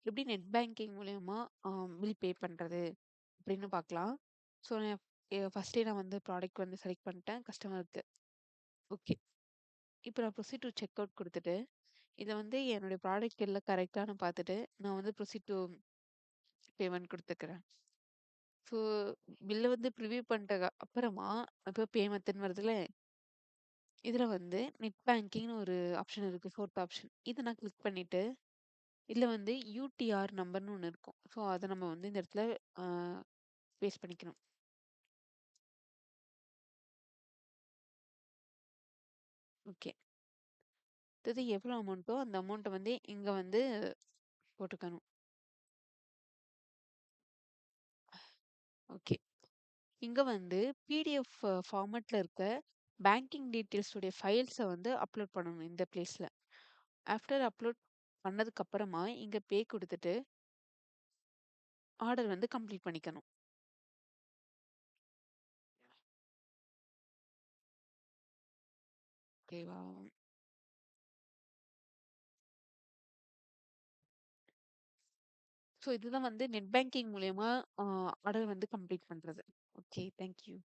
எப்படி net banking மூலியமா bill pay பண்றது அப்படின்னு பார்க்கலாம். ஸோ ஃபர்ஸ்ட்டே நான் வந்து ப்ராடக்ட் வந்து செலக்ட் பண்ணிட்டேன் கஸ்டமருக்கு. ஓகே. இப்போ நான் ப்ரொசீட் டூ செக் அவுட் குடுத்துட்டு, இத வந்து என்னுடைய ப்ராடக்ட் எல்லாம் கரெக்ட்டான்னு பார்த்துட்டு, நான் வந்து ப்ரொசீட் டூ பேமெண்ட் குடுத்துக்கிறேன். ஸோ பில்ல வந்து ப்ரிவ்யூ பண்ணிட்ட அப்புறமா, இப்போ பே மெத்தட்ன்னு வருதுல்ல, இதுல வந்து நெட் பேங்கிங்ன்னு ஒரு ஆப்ஷன் இருக்கு. 4த் ஆப்ஷன். இத நான் கிளிக் பண்ணிட்டு, இதுல வந்து யூடிஆர் நம்பர்ன்னு ஒண்ணு இருக்கும். ஸோ அத நம்ம வந்து இந்த இடத்துல அ பேஸ்ட் பண்ணிக்கணும். ஓகே. அடுத்தது எவ்வளோ அமௌண்ட்டோ, அந்த அமௌண்ட்ட வந்து இங்க வந்து போட்டுக்கணும். ஓகே. இங்க வந்து பிடிஎஃப் ஃபார்மேட்ல இருக்க பேங்கிங் டீட்டெயில்ஸ் உடைய ஃபைல்ஸ வந்து அப்லோட் பண்ணணும் இந்த பிளேஸ்ல. ஆஃப்டர் அப்லோட் பண்ணதுக்கு அப்புறமா இங்க பே குடுத்துட்டு, ஆர்டர் வந்து கம்ப்ளீட் பண்ணிக்கணும். ஓகேவா? ஸோ இதுதான் வந்து நெட் பேங்கிங் மூலியமா ஆர்டர் வந்து கம்ப்ளீட் பண்றது. ஓகே. Thank you.